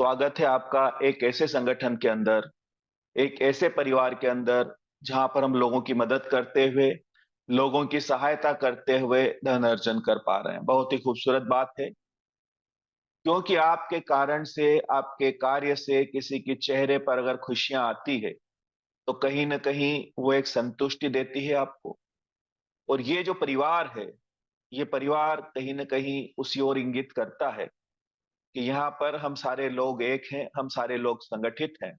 स्वागत है आपका एक ऐसे संगठन के अंदर, एक ऐसे परिवार के अंदर जहां पर हम लोगों की मदद करते हुए, लोगों की सहायता करते हुए धन अर्जन कर पा रहे हैं। बहुत ही खूबसूरत बात है, क्योंकि आपके कारण से, आपके कार्य से किसी के चेहरे पर अगर खुशियां आती है, तो कहीं न कहीं वो एक संतुष्टि देती है आपको। और ये जो परिवार है, ये परिवार कहीं न कहीं उसी ओर इंगित करता है कि यहाँ पर हम सारे लोग एक हैं, हम सारे लोग संगठित हैं।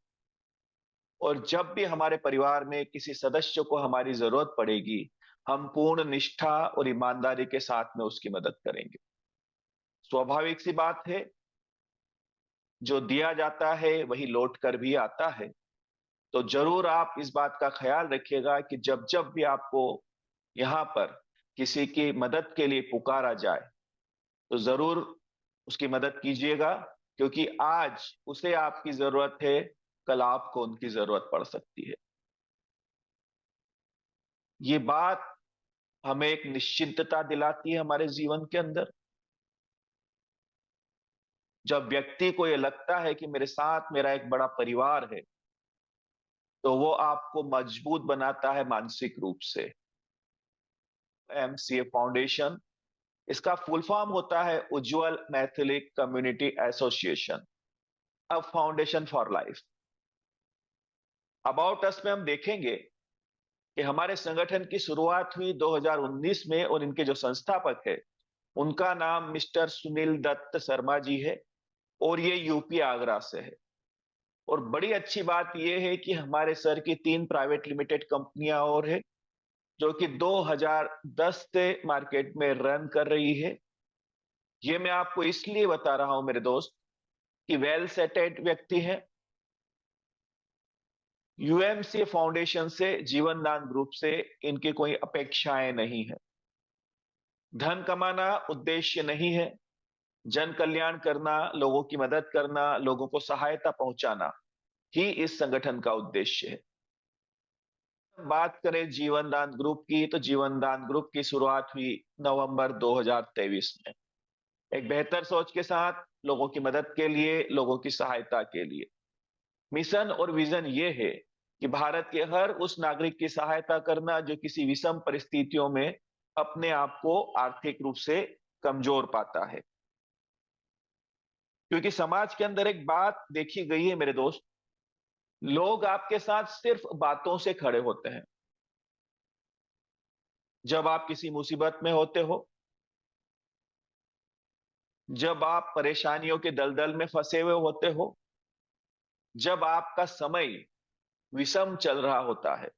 और जब भी हमारे परिवार में किसी सदस्य को हमारी जरूरत पड़ेगी, हम पूर्ण निष्ठा और ईमानदारी के साथ में उसकी मदद करेंगे। स्वाभाविक सी बात है, जो दिया जाता है वही लौट कर भी आता है। तो जरूर आप इस बात का ख्याल रखिएगा कि जब जब भी आपको यहाँ पर किसी की मदद के लिए पुकारा जाए, तो जरूर उसकी मदद कीजिएगा, क्योंकि आज उसे आपकी जरूरत है, कल आपको उनकी जरूरत पड़ सकती है। ये बात हमें एक निश्चिंतता दिलाती है हमारे जीवन के अंदर। जब व्यक्ति को ये लगता है कि मेरे साथ मेरा एक बड़ा परिवार है, तो वो आपको मजबूत बनाता है मानसिक रूप से। एमसीए फाउंडेशन, इसका फुल फॉर्म होता है उज्जवल मैथिलिक community association, a foundation for life. About us में हम देखेंगे कि हमारे संगठन की शुरुआत हुई 2019 में, और इनके जो संस्थापक है, उनका नाम मिस्टर सुनील दत्त शर्मा जी है, और ये यूपी आगरा से है। और बड़ी अच्छी बात यह है कि हमारे सर की 3 प्राइवेट लिमिटेड कंपनियां और है, जो कि 2010 से मार्केट में रन कर रही है। ये मैं आपको इसलिए बता रहा हूं मेरे दोस्त, कि वेल सेटेड व्यक्ति है। यूएमसी फाउंडेशन से, जीवन दान ग्रुप से इनकी कोई अपेक्षाएं नहीं है। धन कमाना उद्देश्य नहीं है। जन कल्याण करना, लोगों की मदद करना, लोगों को सहायता पहुंचाना ही इस संगठन का उद्देश्य है। बात करें जीवन दान ग्रुप की, तो जीवन दान ग्रुप की शुरुआत हुई नवंबर 2023 में, एक बेहतर सोच के साथ, लोगों की मदद के लिए, लोगों की सहायता के लिए। मिशन और विजन ये है कि भारत के हर उस नागरिक की सहायता करना जो किसी विषम परिस्थितियों में अपने आप को आर्थिक रूप से कमजोर पाता है। क्योंकि समाज के अंदर एक बात देखी गई है मेरे दोस्त, लोग आपके साथ सिर्फ बातों से खड़े होते हैं। जब आप किसी मुसीबत में होते हो, जब आप परेशानियों के दलदल में फंसे हुए होते हो, जब आपका समय विषम चल रहा होता है,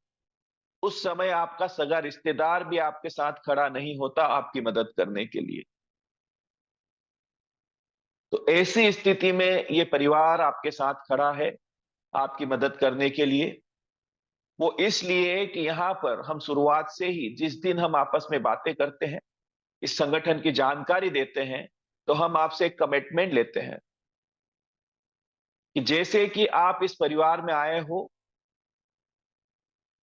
उस समय आपका सगा रिश्तेदार भी आपके साथ खड़ा नहीं होता आपकी मदद करने के लिए। तो ऐसी स्थिति में ये परिवार आपके साथ खड़ा है आपकी मदद करने के लिए। वो इसलिए कि यहां पर हम शुरुआत से ही, जिस दिन हम आपस में बातें करते हैं, इस संगठन की जानकारी देते हैं, तो हम आपसे एक कमिटमेंट लेते हैं कि जैसे कि आप इस परिवार में आए हो,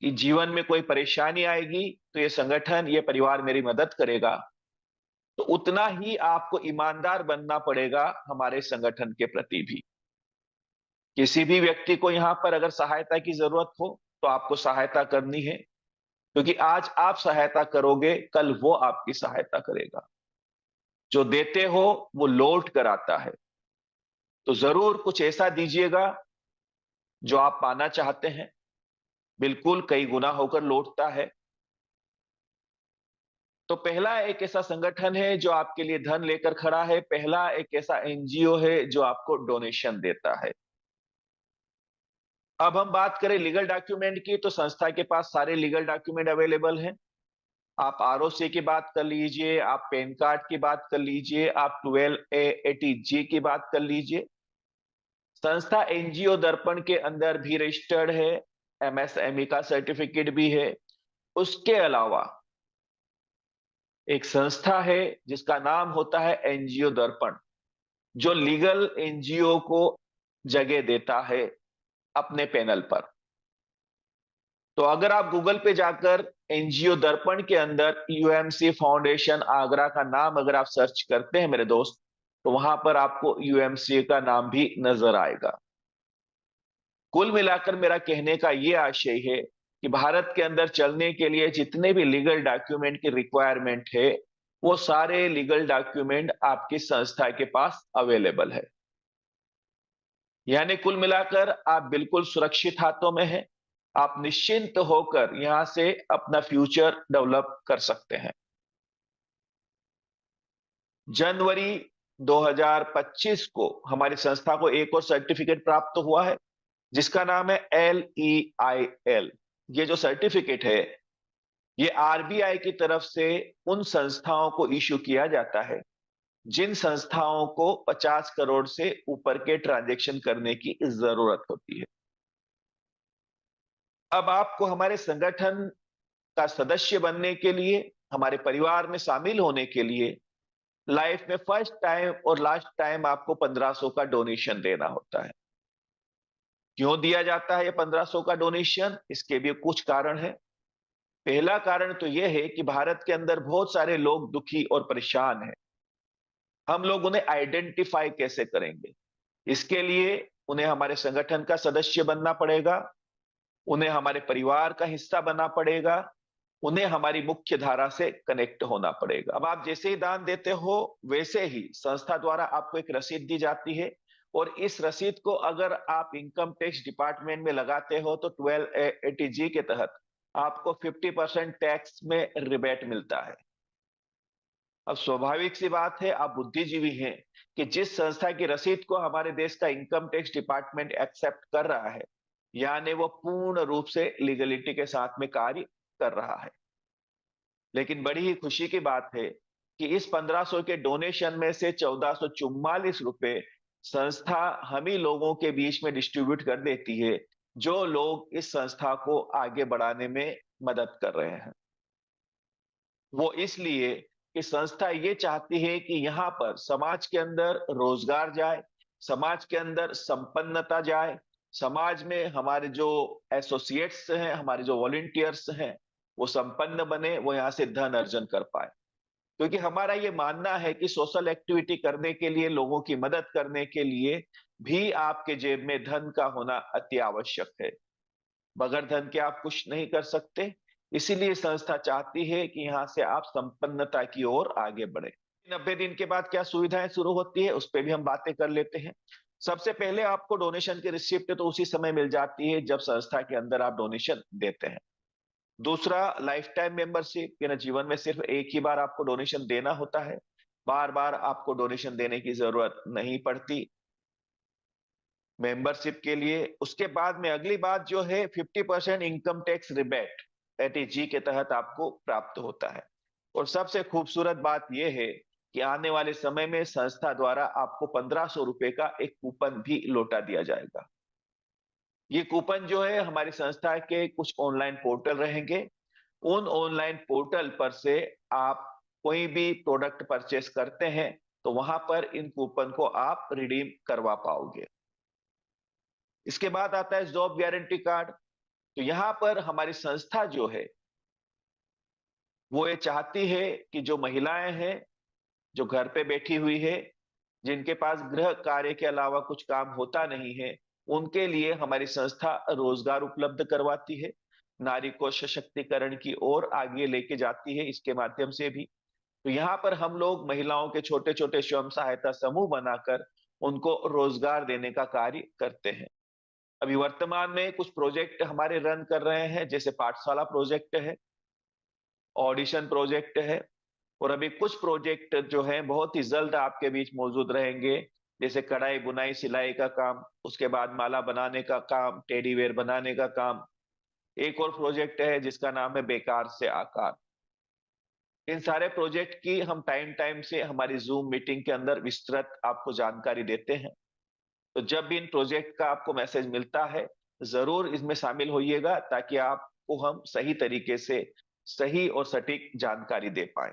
कि जीवन में कोई परेशानी आएगी तो ये संगठन, ये परिवार मेरी मदद करेगा, तो उतना ही आपको ईमानदार बनना पड़ेगा हमारे संगठन के प्रति भी। किसी भी व्यक्ति को यहां पर अगर सहायता की जरूरत हो, तो आपको सहायता करनी है, क्योंकि आज आप सहायता करोगे, कल वो आपकी सहायता करेगा। जो देते हो वो लौट कर आता है। तो जरूर कुछ ऐसा दीजिएगा जो आप पाना चाहते हैं, बिल्कुल कई गुना होकर लौटता है। तो पहला एक ऐसा संगठन है जो आपके लिए धन लेकर खड़ा है, पहला एक ऐसा एनजीओ है जो आपको डोनेशन देता है। अब हम बात करें लीगल डॉक्यूमेंट की, तो संस्था के पास सारे लीगल डॉक्यूमेंट अवेलेबल हैं। आप आरओसी की बात कर लीजिए, आप पैन कार्ड की बात कर लीजिए, आप 12A80G की बात कर लीजिए। संस्था एनजीओ दर्पण के अंदर भी रजिस्टर्ड है, एमएसएमई का सर्टिफिकेट भी है। उसके अलावा एक संस्था है जिसका नाम होता है एनजीओ दर्पण, जो लीगल एनजीओ को जगह देता है अपने पैनल पर। तो अगर आप गूगल पे जाकर एनजीओ दर्पण के अंदर यूएमसी फाउंडेशन आगरा का नाम अगर आप सर्च करते हैं मेरे दोस्त, तो वहां पर आपको यूएमसीए का नाम भी नजर आएगा। कुल मिलाकर मेरा कहने का यह आशय है कि भारत के अंदर चलने के लिए जितने भी लीगल डॉक्यूमेंट की रिक्वायरमेंट है, वो सारे लीगल डॉक्यूमेंट आपकी संस्था के पास अवेलेबल है। यानी कुल मिलाकर आप बिल्कुल सुरक्षित हाथों में हैं। आप निश्चिंत होकर यहां से अपना फ्यूचर डेवलप कर सकते हैं। जनवरी 2025 को हमारी संस्था को एक और सर्टिफिकेट प्राप्त हुआ है, जिसका नाम है LEIL। ये जो सर्टिफिकेट है, ये आरबीआई की तरफ से उन संस्थाओं को इशू किया जाता है जिन संस्थाओं को 50 करोड़ से ऊपर के ट्रांजैक्शन करने की जरूरत होती है। अब आपको हमारे संगठन का सदस्य बनने के लिए, हमारे परिवार में शामिल होने के लिए लाइफ में फर्स्ट टाइम और लास्ट टाइम आपको 1500 का डोनेशन देना होता है। क्यों दिया जाता है ये 1500 का डोनेशन? इसके भी कुछ कारण है। पहला कारण तो यह है कि भारत के अंदर बहुत सारे लोग दुखी और परेशान हैं। हम लोग उन्हें आइडेंटिफाई कैसे करेंगे? इसके लिए उन्हें हमारे संगठन का सदस्य बनना पड़ेगा, उन्हें हमारे परिवार का हिस्सा बनना पड़ेगा, उन्हें हमारी मुख्य धारा से कनेक्ट होना पड़ेगा। अब आप जैसे ही दान देते हो, वैसे ही संस्था द्वारा आपको एक रसीद दी जाती है, और इस रसीद को अगर आप इनकम टैक्स डिपार्टमेंट में लगाते हो तो 1280G के तहत आपको 50% टैक्स में रिबेट मिलता है। अब स्वाभाविक सी बात है, आप बुद्धिजीवी हैं, कि जिस संस्था की रसीद को हमारे देश का इनकम टैक्स डिपार्टमेंट एक्सेप्ट कर रहा है, यानी वो पूर्ण रूप से लीगलिटी के साथ में कार्य कर रहा है। लेकिन बड़ी ही खुशी की बात है कि इस 1500 के डोनेशन में से 1444 रुपए संस्था हम ही लोगों के बीच में डिस्ट्रीब्यूट कर देती है, जो लोग इस संस्था को आगे बढ़ाने में मदद कर रहे हैं। वो इसलिए कि संस्था ये चाहती है कि यहां पर समाज के अंदर रोजगार जाए, समाज के अंदर संपन्नता जाए, समाज में हमारे जो एसोसिएट्स हैं, हमारे जो वॉलंटियर्स हैं, वो संपन्न बने, वो यहाँ से धन अर्जन कर पाए। क्योंकि हमारा ये मानना है कि सोशल एक्टिविटी करने के लिए, लोगों की मदद करने के लिए भी आपके जेब में धन का होना अति आवश्यक है। बगैर धन के आप कुछ नहीं कर सकते। इसीलिए संस्था चाहती है कि यहां से आप संपन्नता की ओर आगे बढ़े। 90 दिन के बाद क्या सुविधाएं शुरू होती है, उस पर भी हम बातें कर लेते हैं। सबसे पहले आपको डोनेशन की रिसिप्ट तो उसी समय मिल जाती है जब संस्था के अंदर आप डोनेशन देते हैं। दूसरा, लाइफ टाइम मेंबरशिप, यानी जीवन में सिर्फ एक ही बार आपको डोनेशन देना होता है, बार बार आपको डोनेशन देने की जरूरत नहीं पड़ती मेंबरशिप के लिए। उसके बाद में अगली बात जो है, 50% इनकम टैक्स रिबेट एटीजी के तहत आपको प्राप्त होता है। और सबसे खूबसूरत बात यह है कि आने वाले समय में संस्था द्वारा आपको 1500 रुपए का एक कूपन भी लौटा दिया जाएगा। ये कूपन जो है, हमारी संस्था के कुछ ऑनलाइन पोर्टल रहेंगे। उन ऑनलाइन पोर्टल पर से आप कोई भी प्रोडक्ट परचेस करते हैं तो वहां पर इन कूपन को आप रिडीम करवा पाओगे। इसके बाद आता है जॉब गारंटी कार्ड। तो यहां पर हमारी संस्था जो है, वो ये चाहती है कि जो महिलाएं हैं, जो घर पे बैठी हुई है, जिनके पास गृह कार्य के अलावा कुछ काम होता नहीं है, उनके लिए हमारी संस्था रोजगार उपलब्ध करवाती है, नारी को सशक्तिकरण की ओर आगे लेके जाती है इसके माध्यम से भी। तो यहाँ पर हम लोग महिलाओं के छोटे छोटे स्वयं सहायता समूह बनाकर उनको रोजगार देने का कार्य करते हैं। अभी वर्तमान में कुछ प्रोजेक्ट हमारे रन कर रहे हैं, जैसे पाठशाला प्रोजेक्ट है, ऑडिशन प्रोजेक्ट है, और अभी कुछ प्रोजेक्ट जो है बहुत ही जल्द आपके बीच मौजूद रहेंगे, जैसे कढ़ाई बुनाई सिलाई का काम, उसके बाद माला बनाने का काम, टेडी वेयर बनाने का काम। एक और प्रोजेक्ट है जिसका नाम है बेकार से आकार। इन सारे प्रोजेक्ट की हम टाइम टाइम से हमारी जूम मीटिंग के अंदर विस्तृत आपको जानकारी देते हैं। तो जब भी इन प्रोजेक्ट का आपको मैसेज मिलता है, जरूर इसमें शामिल होइएगा, ताकि आपको हम सही तरीके से सही और सटीक जानकारी दे पाए।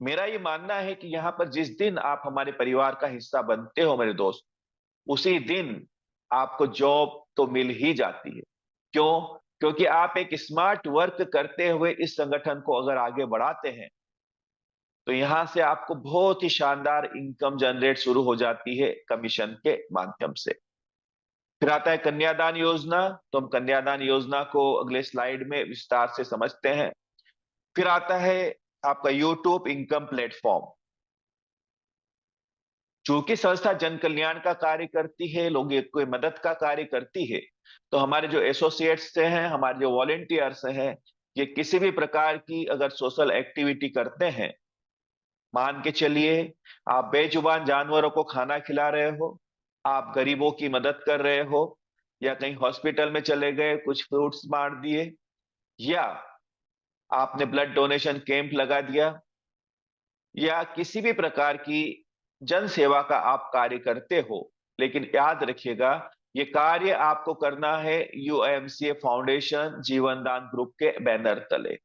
मेरा ये मानना है कि यहाँ पर जिस दिन आप हमारे परिवार का हिस्सा बनते हो मेरे दोस्त, उसी दिन आपको जॉब तो मिल ही जाती है। क्यों? क्योंकि आप एक स्मार्ट वर्क करते हुए इस संगठन को अगर आगे बढ़ाते हैं, तो यहां से आपको बहुत ही शानदार इनकम जनरेट शुरू हो जाती है कमीशन के माध्यम से। फिर आता है कन्यादान योजना। तो हम कन्यादान योजना को अगले स्लाइड में विस्तार से समझते हैं। फिर आता है आपका यूट्यूब इनकम प्लेटफॉर्म। चूंकि संस्था जन कल्याण का कार्य करती है, लोगों की मदद का कार्य करती है, तो हमारे जो एसोसिएट्स हैं, हमारे जो वॉलेंटियर्स हैं, ये किसी भी प्रकार की अगर सोशल एक्टिविटी करते हैं, मान के चलिए आप बेजुबान जानवरों को खाना खिला रहे हो, आप गरीबों की मदद कर रहे हो, या कहीं हॉस्पिटल में चले गए कुछ फ्रूट्स बांट दिए, या आपने ब्लड डोनेशन कैंप लगा दिया, या किसी भी प्रकार की जन सेवा का आप कार्य करते हो, लेकिन याद रखिएगा ये कार्य आपको करना है यूएमसीए फाउंडेशन जीवन दान ग्रुप के बैनर तले।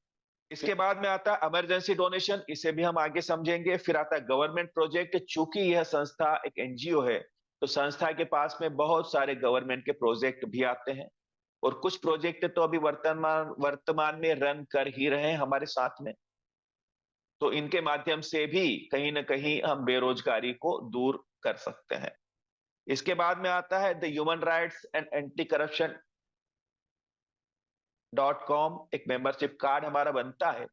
इसके बाद में आता है इमरजेंसी डोनेशन, इसे भी हम आगे समझेंगे। फिर आता है गवर्नमेंट प्रोजेक्ट। चूंकि यह संस्था एक एनजीओ है, तो संस्था के पास में बहुत सारे गवर्नमेंट के प्रोजेक्ट भी आते हैं, और कुछ प्रोजेक्ट तो अभी वर्तमान में रन कर ही रहे हैं हमारे साथ में। तो इनके माध्यम से भी कहीं ना कहीं हम बेरोजगारी को दूर कर सकते हैं। इसके बाद में आता है the human rights and anti corruption .com। एक मेंबरशिप कार्ड हमारा बनता है,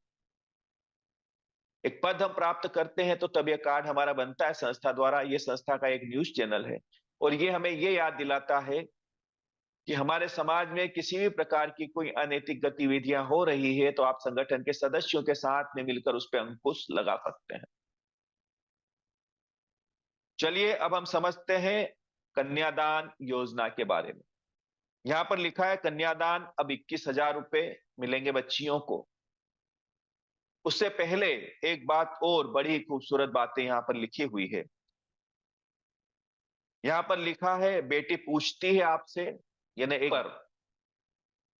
एक पद हम प्राप्त करते हैं, तो तब यह कार्ड हमारा बनता है संस्था द्वारा। यह संस्था का एक न्यूज चैनल है, और ये हमें ये याद दिलाता है कि हमारे समाज में किसी भी प्रकार की कोई अनैतिक गतिविधियां हो रही है, तो आप संगठन के सदस्यों के साथ में मिलकर उस पर अंकुश लगा सकते हैं। चलिए अब हम समझते हैं कन्यादान योजना के बारे में। यहां पर लिखा है कन्यादान अब 21,000 रुपए मिलेंगे बच्चियों को। उससे पहले एक बात और बड़ी खूबसूरत बातें यहां पर लिखी हुई है। यहां पर लिखा है बेटी पूछती है आपसे, यानी एक बार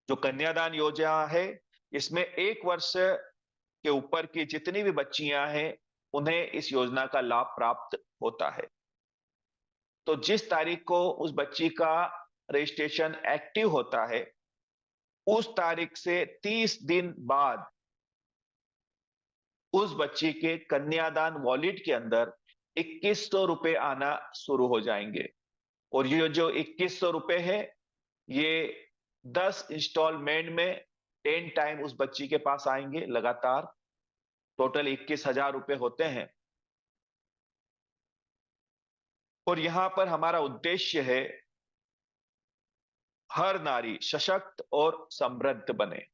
जो कन्यादान योजना है, इसमें 1 वर्ष के ऊपर की जितनी भी बच्चियां हैं, उन्हें इस योजना का लाभ प्राप्त होता है। तो जिस तारीख को उस बच्ची का रजिस्ट्रेशन एक्टिव होता है, उस तारीख से 30 दिन बाद उस बच्ची के कन्यादान वॉलेट के अंदर 2100 रुपए आना शुरू हो जाएंगे। और ये जो 2100 रुपए है, ये 10 इंस्टॉलमेंट में 10 टाइम उस बच्ची के पास आएंगे लगातार। टोटल 21,000 रुपए होते हैं। और यहां पर हमारा उद्देश्य है हर नारी सशक्त और समृद्ध बने।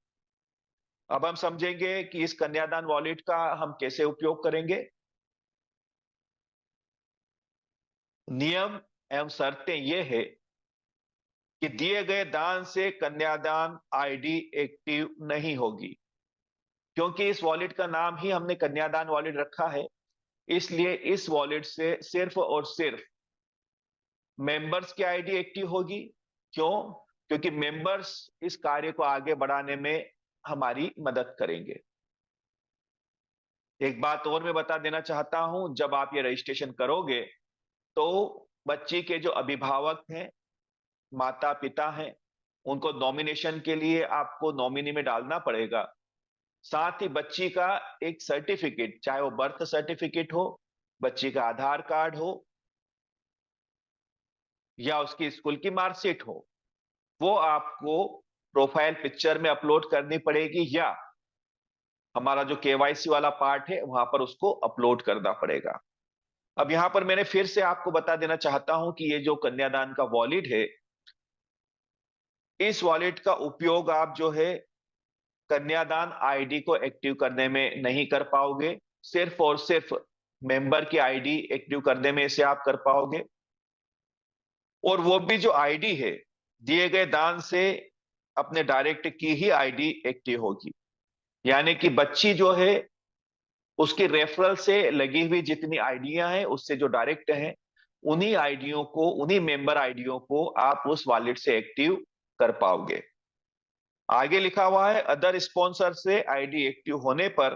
अब हम समझेंगे कि इस कन्यादान वॉलेट का हम कैसे उपयोग करेंगे। नियम एवं शर्तें ये है कि दिए गए दान से कन्यादान आईडी एक्टिव नहीं होगी। क्योंकि इस वॉलेट का नाम ही हमने कन्यादान वॉलेट रखा है, इसलिए इस वॉलेट से सिर्फ और सिर्फ मेंबर्स की आईडी एक्टिव होगी। क्यों? क्योंकि मेंबर्स इस कार्य को आगे बढ़ाने में हमारी मदद करेंगे। एक बात और मैं बता देना चाहता हूं, जब आप ये रजिस्ट्रेशन करोगे, तो बच्ची के जो अभिभावक हैं, माता पिता हैं, उनको नॉमिनेशन के लिए आपको नॉमिनी में डालना पड़ेगा। साथ ही बच्ची का एक सर्टिफिकेट, चाहे वो बर्थ सर्टिफिकेट हो, बच्ची का आधार कार्ड हो, या उसकी स्कूल की मार्कशीट हो, वो आपको प्रोफाइल पिक्चर में अपलोड करनी पड़ेगी, या हमारा जो केवाईसी वाला पार्ट है वहां पर उसको अपलोड करना पड़ेगा। अब यहां पर मैंने फिर से आपको बता देना चाहता हूं कि ये जो कन्यादान का वॉलेट है, इस वॉलेट का उपयोग आप जो है कन्यादान आईडी को एक्टिव करने में नहीं कर पाओगे। सिर्फ और सिर्फ मेंबर की आईडी एक्टिव करने में इसे आप कर पाओगे। और वो भी जो आईडी है, दिए गए दान से अपने डायरेक्ट की ही आईडी एक्टिव होगी। यानी कि बच्ची जो है, उसकी रेफरल से लगी हुई जितनी आईडियां हैं, उससे जो डायरेक्ट हैं, उन्हीं आईडियों को, उन्हीं मेंबर आईडियों को आप उस वॉलेट से एक्टिव कर पाओगे। आगे लिखा हुआ है अदर स्पॉन्सर से आईडी एक्टिव होने पर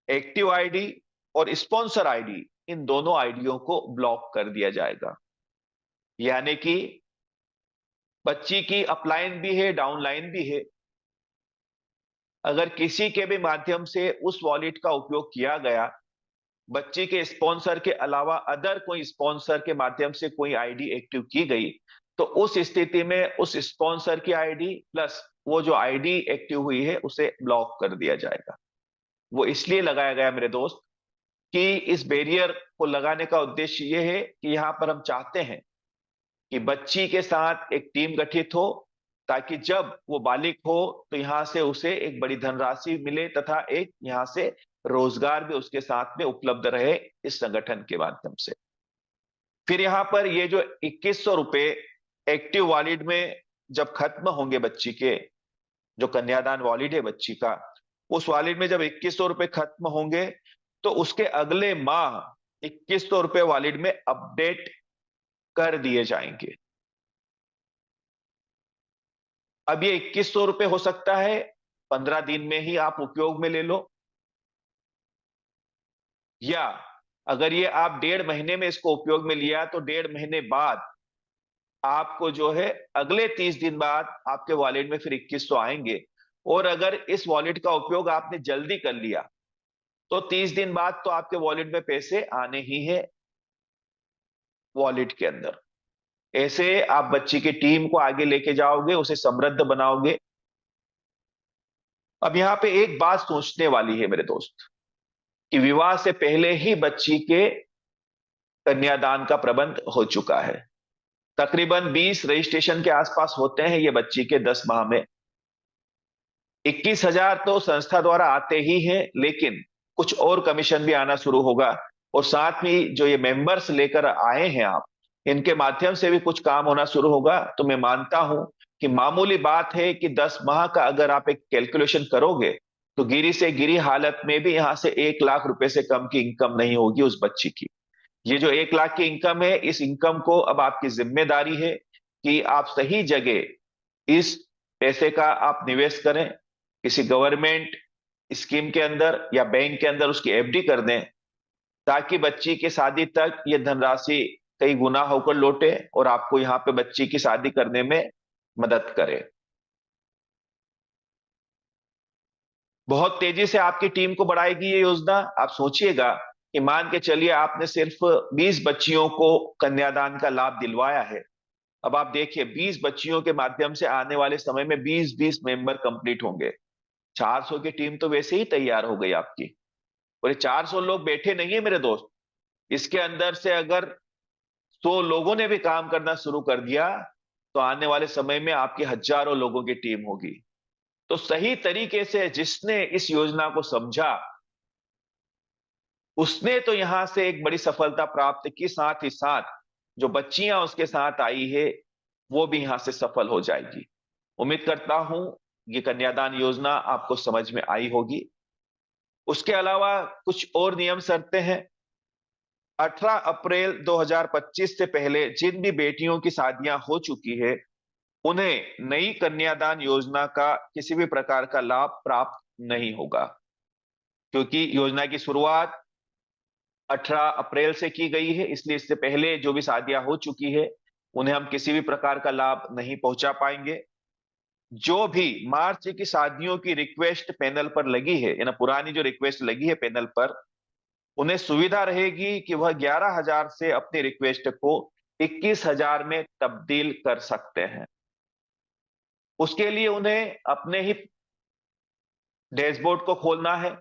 एक्टिव आईडी और स्पॉन्सर आईडी, इन दोनों आईडियों को ब्लॉक कर दिया जाएगा। यानी कि बच्ची की अपलाइन भी है, डाउनलाइन भी है। अगर किसी के भी माध्यम से उस वॉलेट का उपयोग किया गया, बच्ची के स्पॉन्सर के अलावा अदर कोई स्पॉन्सर के माध्यम से कोई आईडी एक्टिव की गई, तो उस स्थिति में उस स्पॉन्सर की आईडी प्लस वो जो आईडी एक्टिव हुई है उसे ब्लॉक कर दिया जाएगा। वो इसलिए लगाया गया मेरे दोस्त कि इस बैरियर को लगाने का उद्देश्य ये है कि यहां पर हम चाहते हैं कि बच्ची के साथ एक टीम गठित हो, ताकि जब वो बालिग हो तो यहां से उसे एक बड़ी धनराशि मिले तथा एक यहां से रोजगार भी उसके साथ में उपलब्ध रहे इस संगठन के माध्यम से। फिर यहां पर ये जो 2100 रुपए एक्टिव वॉलिड में जब खत्म होंगे बच्ची के, जो कन्यादान वॉलिड है बच्ची का, उस वॉलिड में जब 2100 रुपए खत्म होंगे तो उसके अगले माह 2100 रुपए वॉलिड में अपडेट कर दिए जाएंगे। अब ये 2100 रुपए हो सकता है 15 दिन में ही आप उपयोग में ले लो, या अगर ये आप 1.5 महीने में इसको उपयोग में लिया तो 1.5 महीने बाद आपको जो है अगले 30 दिन बाद आपके वॉलेट में फिर 2100 आएंगे। और अगर इस वॉलेट का उपयोग आपने जल्दी कर लिया तो 30 दिन बाद तो आपके वॉलेट में पैसे आने ही है वॉलेट के अंदर। ऐसे आप बच्ची की टीम को आगे लेके जाओगे, उसे समृद्ध बनाओगे। अब यहां पे एक बात सोचने वाली है मेरे दोस्त, कि विवाह से पहले ही बच्ची के कन्यादान का प्रबंध हो चुका है। तकरीबन 20 रजिस्ट्रेशन के आसपास होते हैं ये बच्ची के 10 माह में। 21,000 तो संस्था द्वारा आते ही हैं, लेकिन कुछ और कमीशन भी आना शुरू होगा। और साथ में जो ये मेंबर्स लेकर आए हैं आप, इनके माध्यम से भी कुछ काम होना शुरू होगा। तो मैं मानता हूं कि मामूली बात है कि 10 माह का अगर आप एक कैलकुलेशन करोगे तो गिरी से गिरी हालत में भी यहां से 1 लाख रुपए से कम की इनकम नहीं होगी उस बच्ची की। ये जो 1 लाख की इनकम है, इस इनकम को अब आपकी जिम्मेदारी है कि आप सही जगह इस पैसे का आप निवेश करें, किसी गवर्नमेंट स्कीम के अंदर या बैंक के अंदर उसकी एफडी कर दें, ताकि बच्ची की शादी तक ये धनराशि कई गुना होकर लौटे और आपको यहाँ पे बच्ची की शादी करने में मदद करे। बहुत तेजी से आपकी टीम को बढ़ाएगी ये योजना। आप सोचिएगा कि मान के चलिए आपने सिर्फ 20 बच्चियों को कन्यादान का लाभ दिलवाया है। अब आप देखिए 20 बच्चियों के माध्यम से आने वाले समय में 20-20 मेंबर कंप्लीट होंगे। 400 की टीम तो वैसे ही तैयार हो गई आपकी। और ये 400 लोग बैठे नहीं है मेरे दोस्त, इसके अंदर से अगर 100 लोगों ने भी काम करना शुरू कर दिया तो आने वाले समय में आपकी हजारों लोगों की टीम होगी। तो सही तरीके से जिसने इस योजना को समझा, उसने तो यहां से एक बड़ी सफलता प्राप्त की, साथ ही साथ जो बच्चियां उसके साथ आई है वो भी यहां से सफल हो जाएगी। उम्मीद करता हूं ये कन्यादान योजना आपको समझ में आई होगी। उसके अलावा कुछ और नियम शर्तें हैं। 18 अप्रैल 2025 से पहले जिन भी बेटियों की शादियां हो चुकी है, उन्हें नई कन्यादान योजना का किसी भी प्रकार का लाभ प्राप्त नहीं होगा, क्योंकि योजना की शुरुआत 18 अप्रैल से की गई है। इसलिए इससे पहले जो भी शादियां हो चुकी है उन्हें हम किसी भी प्रकार का लाभ नहीं पहुंचा पाएंगे। जो भी मार्च की शादियों की रिक्वेस्ट पैनल पर लगी है, यानी पुरानी जो रिक्वेस्ट लगी है पैनल पर, उन्हें सुविधा रहेगी कि वह 11,000 से अपनी रिक्वेस्ट को 21,000 में तब्दील कर सकते हैं। उसके लिए उन्हें अपने ही डैशबोर्ड को खोलना है,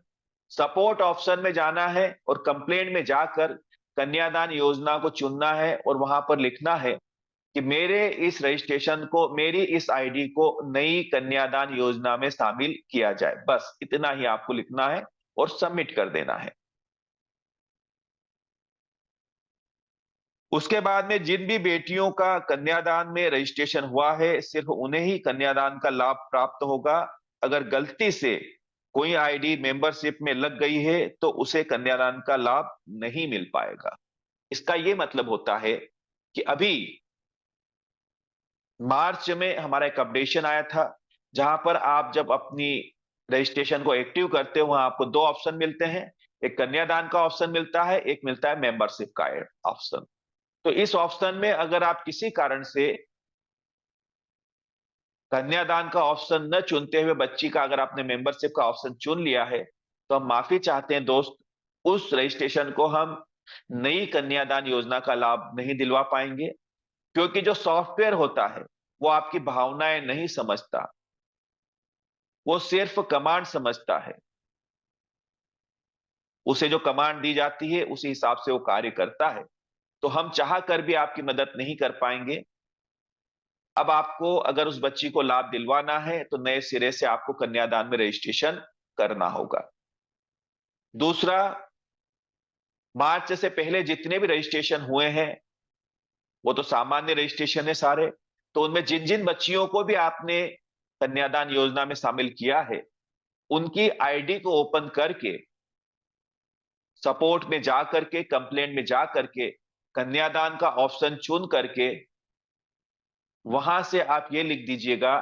सपोर्ट ऑप्शन में जाना है और कंप्लेंट में जाकर कन्यादान योजना को चुनना है और वहां पर लिखना है कि मेरे इस रजिस्ट्रेशन को, मेरी इस आईडी को नई कन्यादान योजना में शामिल किया जाए। बस इतना ही आपको लिखना है और सबमिट कर देना है। उसके बाद में जिन भी बेटियों का कन्यादान में रजिस्ट्रेशन हुआ है, सिर्फ उन्हें ही कन्यादान का लाभ प्राप्त होगा। अगर गलती से कोई आईडी मेंबरशिप में लग गई है तो उसे कन्यादान का लाभ नहीं मिल पाएगा। इसका यह मतलब होता है कि अभी मार्च में हमारा एक अपडेशन आया था, जहां पर आप जब अपनी रजिस्ट्रेशन को एक्टिव करते हो वहां आपको 2 ऑप्शन मिलते हैं। एक कन्यादान का ऑप्शन मिलता है, एक मिलता है मेंबरशिप का ऑप्शन। तो इस ऑप्शन में अगर आप किसी कारण से कन्यादान का ऑप्शन न चुनते हुए बच्ची का अगर आपने मेंबरशिप का ऑप्शन चुन लिया है, तो हम माफी चाहते हैं दोस्त। उस रजिस्ट्रेशन को हम नई कन्यादान योजना का लाभ नहीं दिलवा पाएंगे, क्योंकि जो सॉफ्टवेयर होता है वो आपकी भावनाएं नहीं समझता, वो सिर्फ कमांड समझता है। उसे जो कमांड दी जाती है उसी हिसाब से वो कार्य करता है। तो हम चाह कर भी आपकी मदद नहीं कर पाएंगे। अब आपको अगर उस बच्ची को लाभ दिलवाना है तो नए सिरे से आपको कन्यादान में रजिस्ट्रेशन करना होगा। दूसरा, मार्च से पहले जितने भी रजिस्ट्रेशन हुए हैं वो तो सामान्य रजिस्ट्रेशन है सारे। तो उनमें जिन जिन बच्चियों को भी आपने कन्यादान योजना में शामिल किया है, उनकी आईडी को ओपन करके, सपोर्ट में जा करके, कंप्लेंट में जा करके, कन्यादान का ऑप्शन चुन करके वहां से आप ये लिख दीजिएगा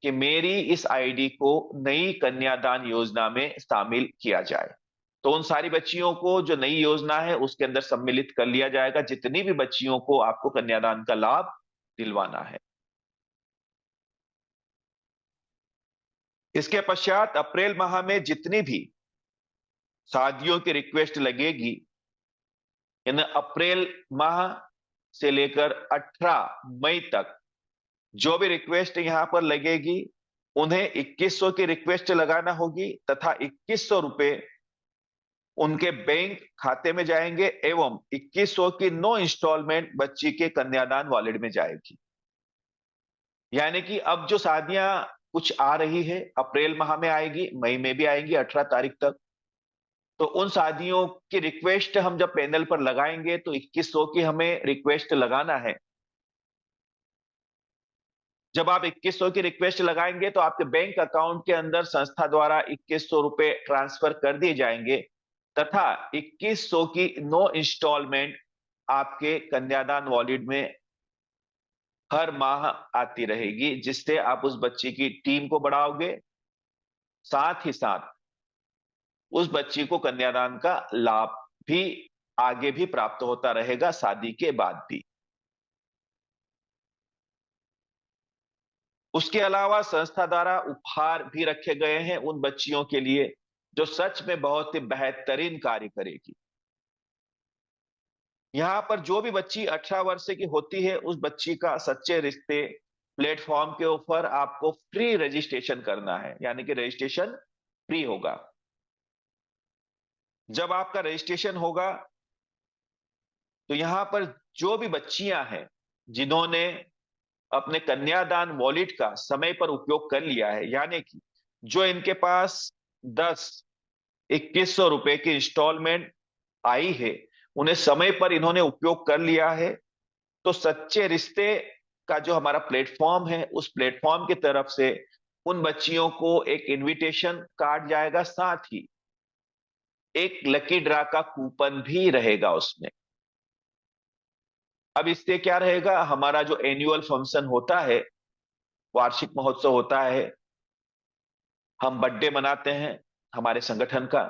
कि मेरी इस आईडी को नई कन्यादान योजना में शामिल किया जाए। तो उन सारी बच्चियों को जो नई योजना है उसके अंदर सम्मिलित कर लिया जाएगा, जितनी भी बच्चियों को आपको कन्यादान का लाभ दिलवाना है। इसके पश्चात अप्रैल माह में जितनी भी शादियों की रिक्वेस्ट लगेगी, इन अप्रैल माह से लेकर 18 मई तक जो भी रिक्वेस्ट यहां पर लगेगी, उन्हें 2100 की रिक्वेस्ट लगाना होगी तथा 2100 रुपए उनके बैंक खाते में जाएंगे एवं 2100 की 9 इंस्टॉलमेंट बच्ची के कन्यादान वॉलेट में जाएगी। यानी कि अब जो शादियां कुछ आ रही है, अप्रैल माह में आएगी, मई में भी आएंगी 18 तारीख तक। तो उन शादियों की रिक्वेस्ट हम जब पैनल पर लगाएंगे तो 2100 की हमें रिक्वेस्ट लगाना है। जब आप 2100 की रिक्वेस्ट लगाएंगे तो आपके बैंक अकाउंट के अंदर संस्था द्वारा 2100 रुपए ट्रांसफर कर दिए जाएंगे तथा 2100 की 9 इंस्टॉलमेंट आपके कन्यादान वॉलेट में हर माह आती रहेगी, जिससे आप उस बच्ची की टीम को बढ़ाओगे, साथ ही साथ उस बच्ची को कन्यादान का लाभ भी आगे भी प्राप्त होता रहेगा शादी के बाद भी। उसके अलावा संस्था द्वारा उपहार भी रखे गए हैं उन बच्चियों के लिए जो सच में बहुत ही बेहतरीन कार्य करेगी। यहां पर जो भी बच्ची 18 वर्ष की होती है, उस बच्ची का सच्चे रिश्ते प्लेटफॉर्म के ऊपर आपको फ्री रजिस्ट्रेशन करना है, यानी कि रजिस्ट्रेशन फ्री होगा। जब आपका रजिस्ट्रेशन होगा तो यहां पर जो भी बच्चियां हैं जिन्होंने अपने कन्यादान वॉलेट का समय पर उपयोग कर लिया है, यानी कि जो इनके पास 10 2100 रुपए की इंस्टॉलमेंट आई है, उन्हें समय पर इन्होंने उपयोग कर लिया है, तो सच्चे रिश्ते का जो हमारा प्लेटफॉर्म है उस प्लेटफॉर्म की तरफ से उन बच्चियों को एक इनविटेशन कार्ड जाएगा, साथ ही एक लकी ड्रा का कूपन भी रहेगा उसमें। अब इससे क्या रहेगा, हमारा जो एनुअल फंक्शन होता है, वार्षिक महोत्सव होता है, हम बर्थडे मनाते हैं हमारे संगठन का,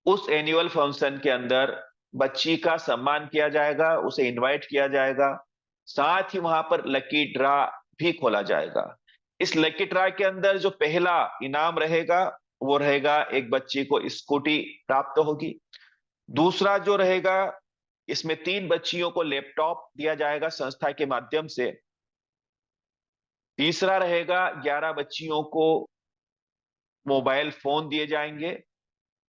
उस एनुअल फंक्शन के अंदर बच्ची का सम्मान किया जाएगा, उसे इनवाइट किया जाएगा, साथ ही वहां पर लकी ड्रा भी खोला जाएगा। इस लकी ड्रा के अंदर जो पहला इनाम रहेगा वो रहेगा, एक बच्ची को स्कूटी प्राप्त होगी। दूसरा जो रहेगा, इसमें 3 बच्चियों को लैपटॉप दिया जाएगा संस्था के माध्यम से। तीसरा रहेगा, 11 बच्चियों को मोबाइल फोन दिए जाएंगे,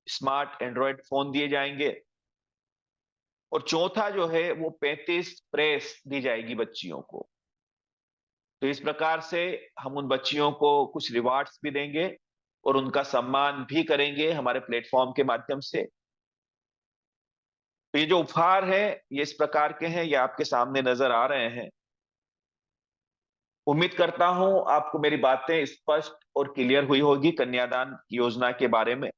स्मार्ट एंड्रॉयड फोन दिए जाएंगे। और चौथा जो है वो 35 प्रेस दी जाएगी बच्चियों को। तो इस प्रकार से हम उन बच्चियों को कुछ रिवार्ड्स भी देंगे और उनका सम्मान भी करेंगे हमारे प्लेटफॉर्म के माध्यम से। तो ये जो उपहार है ये इस प्रकार के हैं, ये आपके सामने नजर आ रहे हैं। उम्मीद करता हूं आपको मेरी बातें स्पष्ट और क्लियर हुई होगी कन्यादान योजना के बारे में।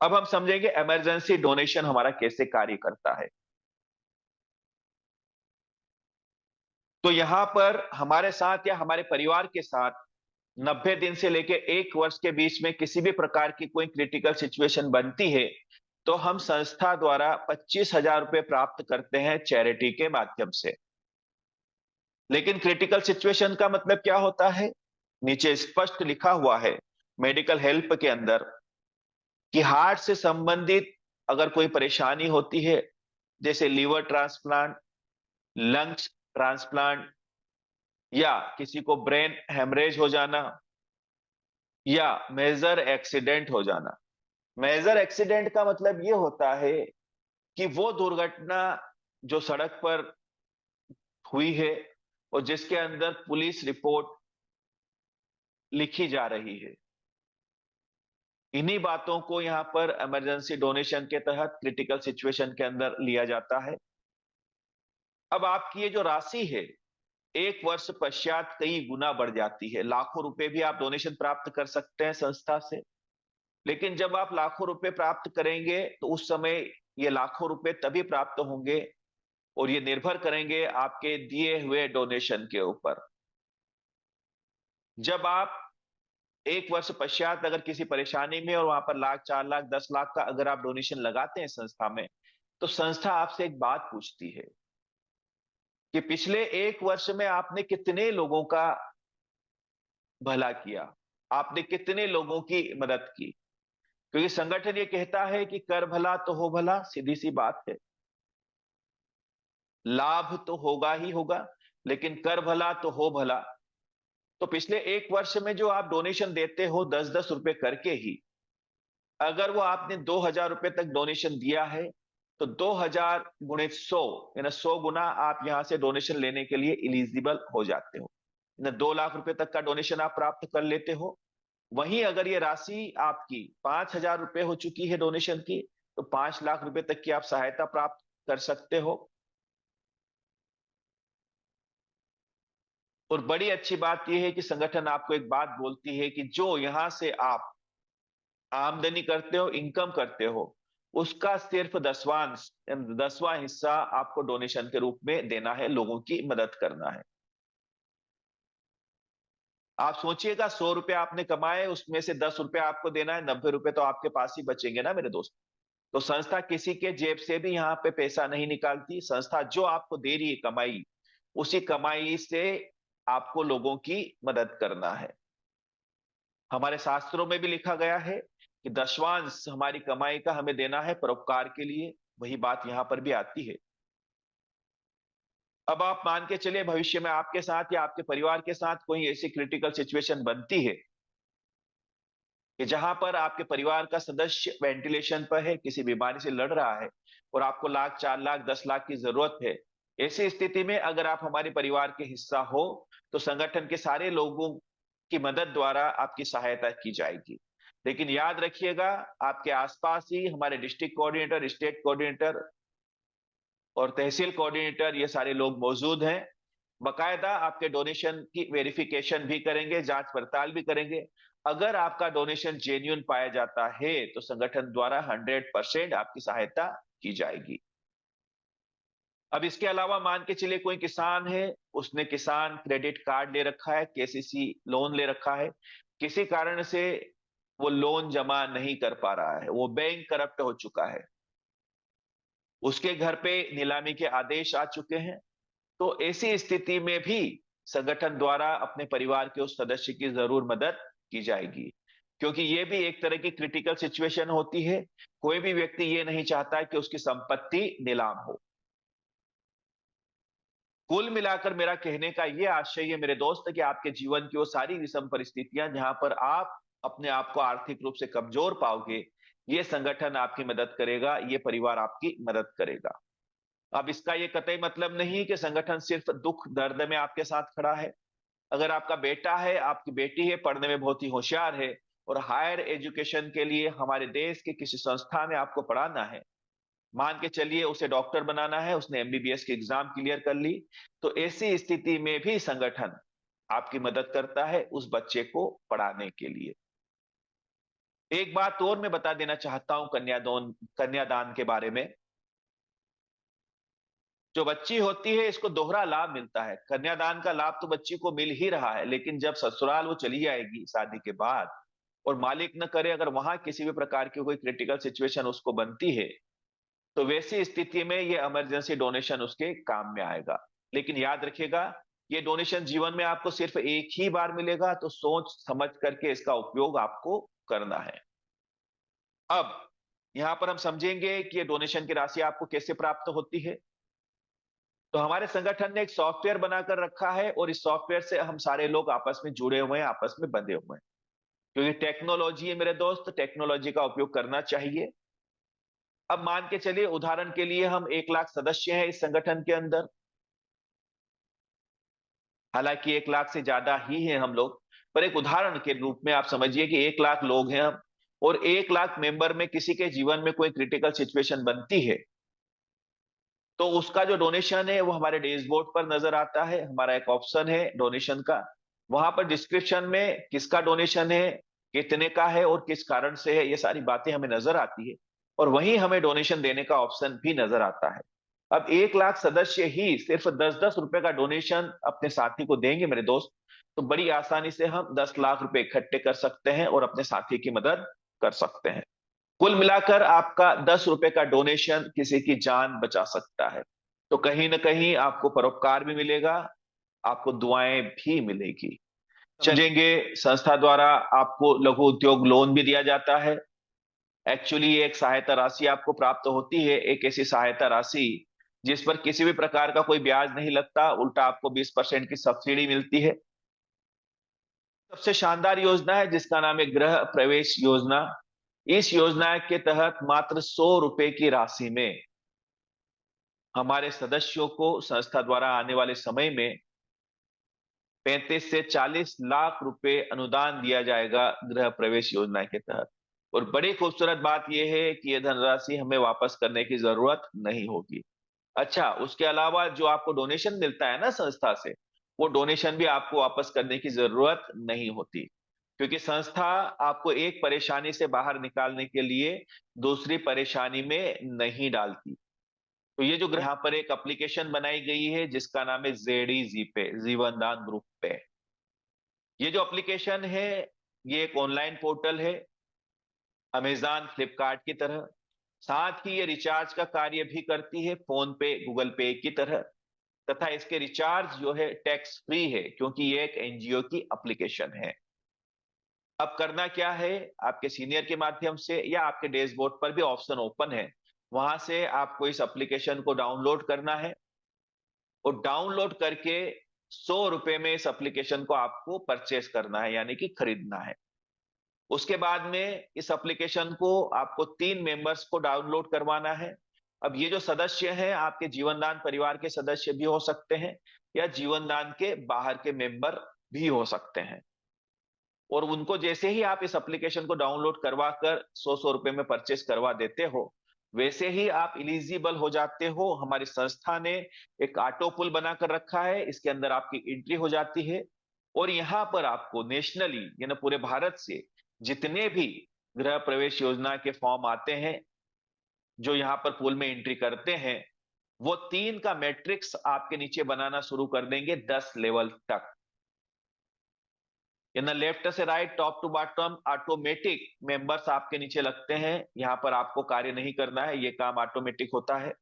अब हम समझेंगे इमरजेंसी डोनेशन हमारा कैसे कार्य करता है। तो यहां पर हमारे साथ या हमारे परिवार के साथ 90 दिन से लेकर 1 वर्ष के बीच में किसी भी प्रकार की कोई क्रिटिकल सिचुएशन बनती है तो हम संस्था द्वारा 25,000 रुपए प्राप्त करते हैं चैरिटी के माध्यम से। लेकिन क्रिटिकल सिचुएशन का मतलब क्या होता है, नीचे स्पष्ट लिखा हुआ है मेडिकल हेल्प के अंदर कि हार्ट से संबंधित अगर कोई परेशानी होती है, जैसे लीवर ट्रांसप्लांट, लंग्स ट्रांसप्लांट, या किसी को ब्रेन हेमरेज हो जाना, या मेजर एक्सीडेंट हो जाना। मेजर एक्सीडेंट का मतलब ये होता है कि वो दुर्घटना जो सड़क पर हुई है और जिसके अंदर पुलिस रिपोर्ट लिखी जा रही है, इन्हीं बातों को यहां पर इमरजेंसी डोनेशन के तहत क्रिटिकल सिचुएशन के अंदर लिया जाता है। अब आपकी ये जो राशि है, एक वर्ष पश्चात कई गुना बढ़ जाती है। लाखों रुपए भी आप डोनेशन प्राप्त कर सकते हैं संस्था से। लेकिन जब आप लाखों रुपए प्राप्त करेंगे तो उस समय ये लाखों रुपए तभी प्राप्त होंगे, और ये निर्भर करेंगे आपके दिए हुए डोनेशन के ऊपर। जब आप एक वर्ष पश्चात अगर किसी परेशानी में और वहां पर लाख, 4 लाख, 10 लाख का अगर आप डोनेशन लगाते हैं संस्था में, तो संस्था आपसे एक बात पूछती है कि पिछले एक वर्ष में आपने कितने लोगों का भला किया, आपने कितने लोगों की मदद की। क्योंकि संगठन ये कहता है कि कर भला तो हो भला, सीधी सी बात है। लाभ तो होगा ही होगा, लेकिन कर भला तो हो भला। तो पिछले एक वर्ष में जो आप डोनेशन देते हो 10-10 रुपए करके ही, अगर वो आपने 2,000 रुपए तक डोनेशन दिया है, तो 2,000 गुणित 100, यानी 100 गुना आप यहां से डोनेशन लेने के लिए इलिजिबल हो जाते हो। 2 लाख रुपए तक का डोनेशन आप प्राप्त कर लेते हो। वहीं अगर ये राशि आपकी 5,000 रुपए हो चुकी है डोनेशन की, तो 5 लाख रुपए तक की आप सहायता प्राप्त कर सकते हो। और बड़ी अच्छी बात यह है कि संगठन आपको एक बात बोलती है कि जो यहां से आप आमदनी करते हो, इनकम करते हो, उसका सिर्फ दसवांश, 10वां हिस्सा आपको डोनेशन के रूप में देना है, लोगों की मदद करना है। आप सोचिएगा, 100 रुपए आपने कमाए, उसमें से 10 रुपए आपको देना है, 90 रुपए तो आपके पास ही बचेंगे ना मेरे दोस्त। तो संस्था किसी के जेब से भी यहाँ पे पैसा नहीं निकालती। संस्था जो आपको दे रही है कमाई, उसी कमाई से आपको लोगों की मदद करना है। हमारे शास्त्रों में भी लिखा गया है कि दशवांश हमारी कमाई का हमें देना है परोपकार के लिए। वही बात यहां पर भी आती है। अब आप मान के चलिए भविष्य में आपके साथ या आपके परिवार के साथ कोई ऐसी क्रिटिकल सिचुएशन बनती है कि जहां पर आपके परिवार का सदस्य वेंटिलेशन पर है, किसी बीमारी से लड़ रहा है, और आपको लाख, 4 लाख, 10 लाख की जरूरत है। ऐसी स्थिति में अगर आप हमारे परिवार के हिस्सा हो, तो संगठन के सारे लोगों की मदद द्वारा आपकी सहायता की जाएगी। लेकिन याद रखिएगा, आपके आसपास ही हमारे डिस्ट्रिक्ट कोऑर्डिनेटर, स्टेट कोऑर्डिनेटर और तहसील कोऑर्डिनेटर, ये सारे लोग मौजूद हैं। बकायदा आपके डोनेशन की वेरिफिकेशन भी करेंगे, जांच पड़ताल भी करेंगे। अगर आपका डोनेशन जेन्युइन पाया जाता है, तो संगठन द्वारा 100% आपकी सहायता की जाएगी। अब इसके अलावा मान के चलिए कोई किसान है, उसने किसान क्रेडिट कार्ड ले रखा है, केसीसी लोन ले रखा है, किसी कारण से वो लोन जमा नहीं कर पा रहा है, वो बैंक करप्ट हो चुका है, उसके घर पे नीलामी के आदेश आ चुके हैं। तो ऐसी स्थिति में भी संगठन द्वारा अपने परिवार के उस सदस्य की जरूर मदद की जाएगी, क्योंकि ये भी एक तरह की क्रिटिकल सिचुएशन होती है। कोई भी व्यक्ति ये नहीं चाहता कि उसकी संपत्ति नीलाम हो। कुल मिलाकर मेरा कहने का ये आशय है मेरे दोस्त, कि आपके जीवन की वो सारी विषम परिस्थितियां जहां पर आप अपने आप को आर्थिक रूप से कमजोर पाओगे, ये संगठन आपकी मदद करेगा, ये परिवार आपकी मदद करेगा। अब इसका ये कतई मतलब नहीं कि संगठन सिर्फ दुख दर्द में आपके साथ खड़ा है। अगर आपका बेटा है, आपकी बेटी है, पढ़ने में बहुत ही होशियार है, और हायर एजुकेशन के लिए हमारे देश के किसी संस्था में आपको पढ़ाना है, मान के चलिए उसे डॉक्टर बनाना है, उसने एमबीबीएस की एग्जाम क्लियर कर ली, तो ऐसी स्थिति में भी संगठन आपकी मदद करता है उस बच्चे को पढ़ाने के लिए। एक बात और मैं बता देना चाहता हूं कन्यादान के बारे में। जो बच्ची होती है, इसको दोहरा लाभ मिलता है। कन्यादान का लाभ तो बच्ची को मिल ही रहा है, लेकिन जब ससुराल वो चली जाएगी शादी के बाद, और मालिक न करे अगर वहां किसी भी प्रकार की कोई क्रिटिकल सिचुएशन उसको बनती है, तो वैसी स्थिति में ये इमरजेंसी डोनेशन उसके काम में आएगा। लेकिन याद रखिएगा, ये डोनेशन जीवन में आपको सिर्फ एक ही बार मिलेगा, तो सोच समझ करके इसका उपयोग आपको करना है। अब यहां पर हम समझेंगे कि ये डोनेशन की राशि आपको कैसे प्राप्त होती है। तो हमारे संगठन ने एक सॉफ्टवेयर बनाकर रखा है और इस सॉफ्टवेयर से हम सारे लोग आपस में जुड़े हुए हैं, आपस में बंधे हुए हैं, क्योंकि टेक्नोलॉजी है मेरे दोस्त, टेक्नोलॉजी का उपयोग करना चाहिए। अब मान के चलिए उदाहरण के लिए हम 1 लाख सदस्य हैं इस संगठन के अंदर, हालांकि 1 लाख से ज्यादा ही हैं हम लोग, पर एक उदाहरण के रूप में आप समझिए कि 1 लाख लोग हैं हम, और 1 लाख मेंबर में किसी के जीवन में कोई क्रिटिकल सिचुएशन बनती है, तो उसका जो डोनेशन है वो हमारे डैशबोर्ड पर नजर आता है। हमारा एक ऑप्शन है डोनेशन का, वहां पर डिस्क्रिप्शन में किसका डोनेशन है, कितने का है और किस कारण से है, ये सारी बातें हमें नजर आती है। और वहीं हमें डोनेशन देने का ऑप्शन भी नजर आता है। अब 1 लाख सदस्य ही सिर्फ 10-10 रुपए का डोनेशन अपने साथी को देंगे मेरे दोस्त, तो बड़ी आसानी से हम 10 लाख रुपए इकट्ठे कर सकते हैं और अपने साथी की मदद कर सकते हैं। कुल मिलाकर आपका 10 रुपए का डोनेशन किसी की जान बचा सकता है। तो कहीं ना कहीं आपको परोपकार भी मिलेगा, आपको दुआएं भी मिलेगी। समझेंगे, संस्था द्वारा आपको लघु उद्योग लोन भी दिया जाता है। एक्चुअली ये एक सहायता राशि आपको प्राप्त होती है, एक ऐसी सहायता राशि जिस पर किसी भी प्रकार का कोई ब्याज नहीं लगता, उल्टा आपको 20% की सब्सिडी मिलती है। सबसे शानदार योजना है जिसका नाम है गृह प्रवेश योजना। इस योजना के तहत मात्र 100 रुपए की राशि में हमारे सदस्यों को संस्था द्वारा आने वाले समय में 35 से 40 लाख रुपए अनुदान दिया जाएगा गृह प्रवेश योजना के तहत। और बड़ी खूबसूरत बात यह है कि यह धनराशि हमें वापस करने की जरूरत नहीं होगी। अच्छा, उसके अलावा जो आपको डोनेशन मिलता है ना संस्था से, वो डोनेशन भी आपको वापस करने की जरूरत नहीं होती, क्योंकि संस्था आपको एक परेशानी से बाहर निकालने के लिए दूसरी परेशानी में नहीं डालती। तो ये जो यहाँ पर एक एप्लीकेशन बनाई गई है जिसका नाम है जेडी जी पे, जीवन दान ग्रुप पे। ये जो एप्लीकेशन है ये एक ऑनलाइन पोर्टल है, अमेजॉन फ्लिपकार्ट की तरह। साथ ही ये रिचार्ज का कार्य भी करती है फोन पे गूगल पे की तरह, तथा इसके रिचार्ज जो है टैक्स फ्री है, क्योंकि ये एक एनजीओ की एप्लीकेशन है। अब करना क्या है, आपके सीनियर के माध्यम से या आपके डैशबोर्ड पर भी ऑप्शन ओपन है, वहां से आपको इस एप्लीकेशन को डाउनलोड करना है और डाउनलोड करके 100 रुपए में इस एप्लीकेशन को आपको परचेस करना है, यानी कि खरीदना है। उसके बाद में इस एप्लीकेशन को आपको 3 मेंबर्स को डाउनलोड करवाना है। अब ये जो सदस्य हैं आपके जीवनदान परिवार के सदस्य भी हो सकते हैं या जीवनदान के बाहर के मेंबर भी हो सकते हैं। और उनको जैसे ही आप इस एप्लीकेशन को डाउनलोड करवा कर 100-100 रुपए में परचेस करवा देते हो, वैसे ही आप इलिजिबल हो जाते हो। हमारी संस्था ने एक ऑटो पुल बनाकर रखा है, इसके अंदर आपकी एंट्री हो जाती है और यहाँ पर आपको नेशनली यानी पूरे भारत से जितने भी गृह प्रवेश योजना के फॉर्म आते हैं, जो यहाँ पर पुल में एंट्री करते हैं, वो 3 का मैट्रिक्स आपके नीचे बनाना शुरू कर देंगे 10 लेवल तक। ना लेफ्ट से right, top to bottom automatic members आपके नीचे लगते हैं। यहां पर आपको कार्य नहीं करना है, ये काम ऑटोमेटिक होता है।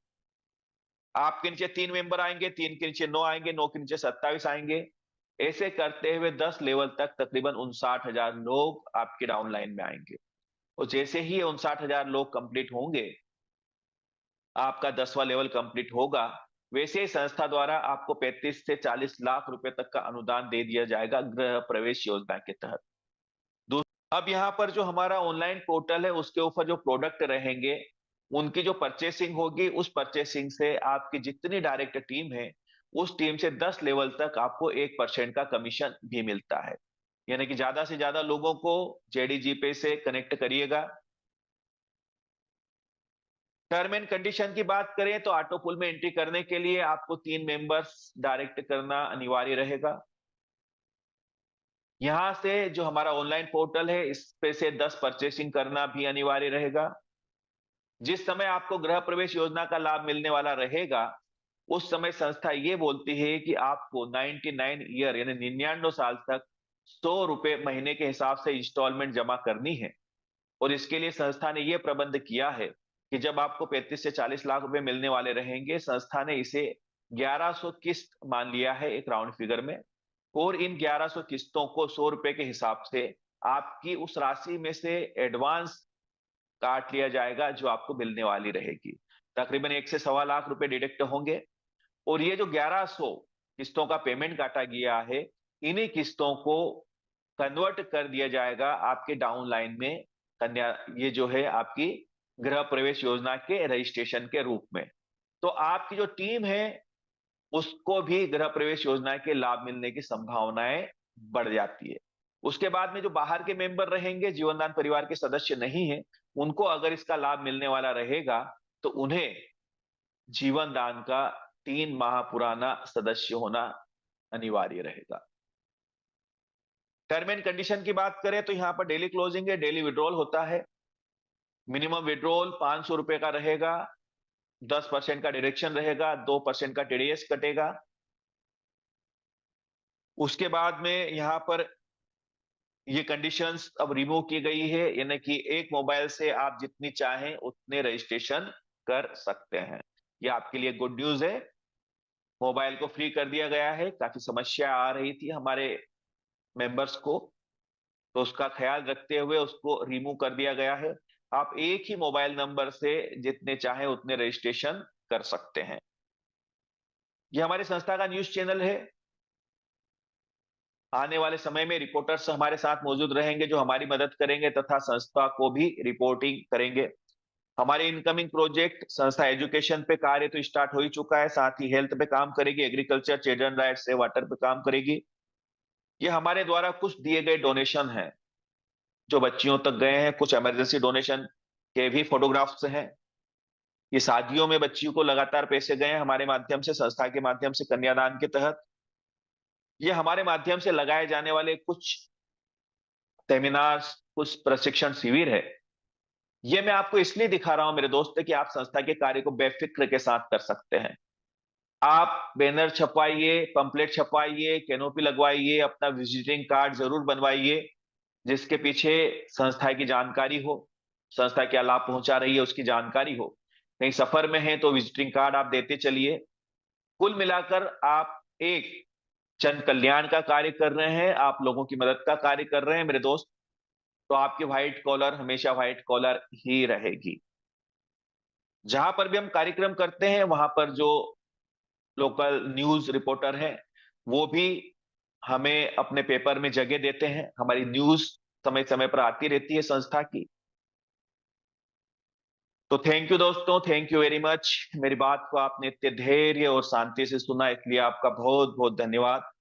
आपके नीचे 3 मेंबर आएंगे, 3 के नीचे 9 आएंगे, 9 के नीचे 27 आएंगे। ऐसे करते हुए 10 लेवल तक तकरीबन 59,000 लोग आपके डाउनलाइन में आएंगे। और जैसे ही 59,000 लोग कंप्लीट होंगे, आपका 10वां लेवल कंप्लीट होगा, वैसे ही संस्था द्वारा आपको 35 से 40 लाख रुपए तक का अनुदान दे दिया जाएगा गृह प्रवेश योजना के तहत। अब यहाँ पर जो हमारा ऑनलाइन पोर्टल है उसके ऊपर जो प्रोडक्ट रहेंगे, उनकी जो परचेसिंग होगी, उस परचेसिंग से आपकी जितनी डायरेक्ट टीम है, उस टीम से 10 लेवल तक आपको 1% का कमीशन भी मिलता है। यानी कि ज्यादा से ज्यादा लोगों को जेडीजी पे से कनेक्ट करिएगा। टर्म एंड कंडीशन की बात करें तो ऑटो पुल में एंट्री करने के लिए आपको 3 मेंबर्स डायरेक्ट करना अनिवार्य रहेगा। यहां से जो हमारा ऑनलाइन पोर्टल है इस पे से 10 परचेसिंग करना भी अनिवार्य रहेगा। जिस समय आपको गृह प्रवेश योजना का लाभ मिलने वाला रहेगा, उस समय संस्था ये बोलती है कि आपको 99 ईयर यानी 99 साल तक 100 रुपए महीने के हिसाब से इंस्टॉलमेंट जमा करनी है। और इसके लिए संस्था ने यह प्रबंध किया है कि जब आपको 35 से 40 लाख रुपए मिलने वाले रहेंगे, संस्था ने इसे 1100 किस्त मान लिया है एक राउंड फिगर में। और इन 1100 किस्तों को 100 रुपए के हिसाब से आपकी उस राशि में से एडवांस काट लिया जाएगा जो आपको मिलने वाली रहेगी। तकरीबन 1 से सवा लाख रुपए डिडक्ट होंगे। और ये जो 1100 किस्तों का पेमेंट काटा गया है, इन्हीं किस्तों को कन्वर्ट कर दिया जाएगा आपके डाउन लाइन में कन्या, ये जो है आपकी गृह प्रवेश योजना के रजिस्ट्रेशन के रूप में। तो आपकी जो टीम है उसको भी गृह प्रवेश योजना के लाभ मिलने की संभावनाएं बढ़ जाती है। उसके बाद में जो बाहर के मेंबर रहेंगे, जीवनदान परिवार के सदस्य नहीं है, उनको अगर इसका लाभ मिलने वाला रहेगा तो उन्हें जीवनदान का 3 माह पुराना सदस्य होना अनिवार्य रहेगा। टर्म एंड कंडीशन की बात करें तो यहां पर डेली क्लोजिंग है, डेली विड्रॉल होता है। मिनिमम विड्रॉल 500 रुपए का रहेगा, 10% का डिडक्शन रहेगा, 2% का टीडीएस कटेगा। उसके बाद में यहां पर ये कंडीशंस अब रिमूव की गई है, यानी कि एक मोबाइल से आप जितनी चाहें उतने रजिस्ट्रेशन कर सकते हैं। ये आपके लिए गुड न्यूज है। मोबाइल को फ्री कर दिया गया है। काफी समस्या आ रही थी हमारे मेंबर्स को, तो उसका ख्याल रखते हुए उसको रिमूव कर दिया गया है। आप एक ही मोबाइल नंबर से जितने चाहें उतने रजिस्ट्रेशन कर सकते हैं। ये हमारी संस्था का न्यूज चैनल है। आने वाले समय में रिपोर्टर्स हमारे साथ मौजूद रहेंगे जो हमारी मदद करेंगे तथा संस्था को भी रिपोर्टिंग करेंगे। हमारे इनकमिंग प्रोजेक्ट, संस्था एजुकेशन पे कार्य तो स्टार्ट हो ही चुका है, साथ ही हेल्थ पे काम करेगी, एग्रीकल्चर, चिल्ड्रन राइट्स से वाटर पे काम करेगी। ये हमारे द्वारा कुछ दिए गए डोनेशन हैं जो बच्चियों तक गए हैं। कुछ इमरजेंसी डोनेशन के भी फोटोग्राफ्स हैं। ये शादियों में बच्चियों को लगातार पैसे गए हैं हमारे माध्यम से, संस्था के माध्यम से, कन्यादान के तहत। ये हमारे माध्यम से लगाए जाने वाले कुछ सेमिनार्स, कुछ प्रशिक्षण शिविर है। ये मैं आपको इसलिए दिखा रहा हूं मेरे दोस्त कि आप संस्था के कार्य को बेफिक्र के साथ कर सकते हैं। आप बैनर छपवाइए, पंपलेट छपवाइए, कैनोपी लगवाइए, अपना विजिटिंग कार्ड जरूर बनवाइए जिसके पीछे संस्था की जानकारी हो, संस्था क्या लाभ पहुंचा रही है उसकी जानकारी हो। कहीं सफर में है तो विजिटिंग कार्ड आप देते चलिए। कुल मिलाकर आप एक जन कल्याण का कार्य कर रहे हैं, आप लोगों की मदद का कार्य कर रहे हैं मेरे दोस्त। तो आपकी व्हाइट कॉलर हमेशा व्हाइट कॉलर ही रहेगी। जहां पर भी हम कार्यक्रम करते हैं वहां पर जो लोकल न्यूज रिपोर्टर हैं वो भी हमें अपने पेपर में जगह देते हैं। हमारी न्यूज समय समय पर आती रहती है संस्था की। तो थैंक यू दोस्तों, थैंक यू वेरी मच। मेरी बात को आपने इतने धैर्य और शांति से सुना, इसलिए आपका बहुत बहुत धन्यवाद।